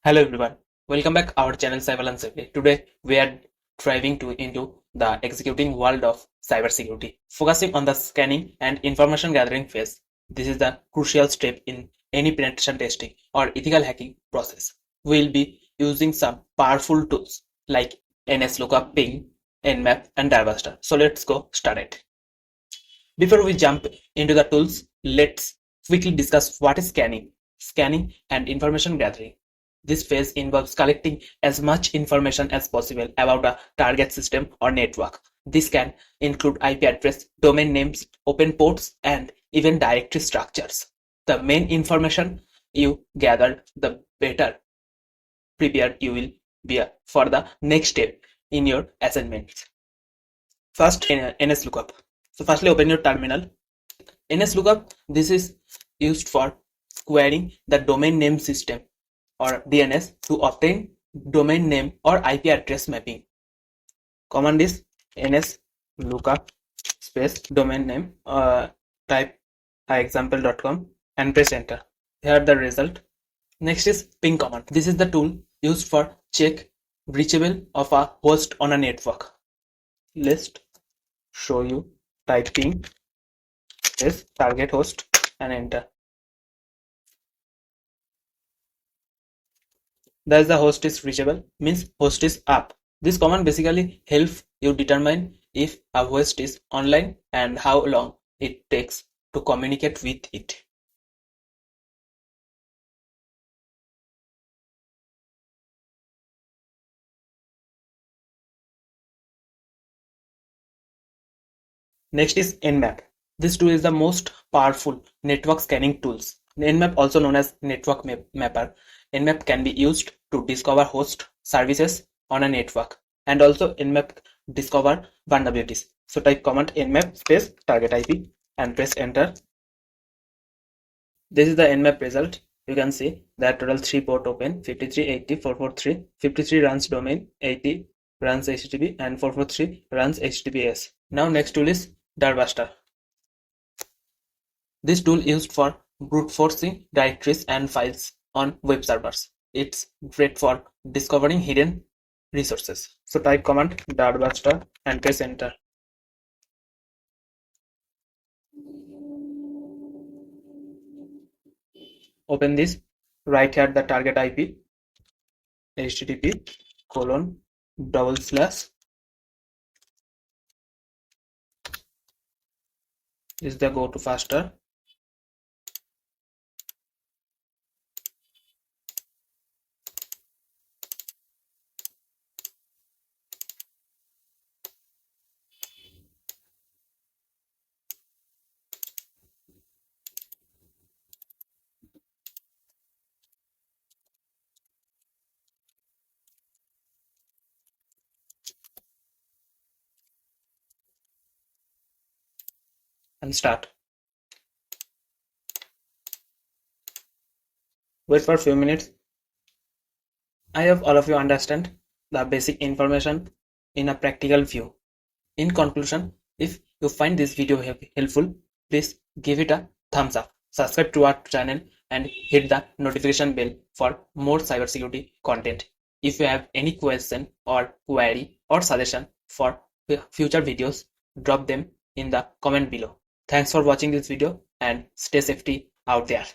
Hello everyone, welcome back our channel CyberLearnCyberSecurity. Today we are diving into the executing world of cybersecurity, focusing on the scanning and information gathering phase. This is the crucial step in any penetration testing or ethical hacking process. We will be using some powerful tools like NSLookup, ping, Nmap, and DirBuster. So let's go start it. Before we jump into the tools, let's quickly discuss what is scanning and information gathering. This phase involves collecting as much information as possible about a target system or network. This can include IP address, domain names, open ports, and even directory structures. The main information you gather, the better prepared you will be for the next step in your assignments. First, NSLookup. So firstly, open your terminal. NSLookup, this is used for querying the domain name system or DNS to obtain domain name or IP address mapping. Command is NSLookup space domain name, type example.com and press enter. Here the result. Next is ping command. This is the tool used for check reachable of a host on a network. Let's show you. Type ping is target host and enter. Thus the host is reachable, means host is up. This command basically helps you determine if a host is online and how long it takes to communicate with it. Next is Nmap. This tool is the most powerful network scanning tools. Nmap, also known as network mapper. Nmap can be used to discover host services on a network, and also Nmap discover vulnerabilities. So type command nmap space target IP and press enter. This is the Nmap result. You can see that total 3 port open, 53, 80, 443, 53 runs domain, 80 runs HTTP, and 443 runs HTTPS. Now next tool is DirBuster. This tool used for brute forcing directories and files on web servers. It's great for discovering hidden resources. So type command DirBuster and press enter. Open this, write here the target IP, http:// is the go to faster. And start. Wait for a few minutes. I hope all of you understand the basic information in a practical view. In conclusion, if you find this video helpful, please give it a thumbs up, subscribe to our channel and hit the notification bell for more cybersecurity content. If you have any question or query or suggestion for future videos, drop them in the comment below. Thanks for watching this video and stay safety out there.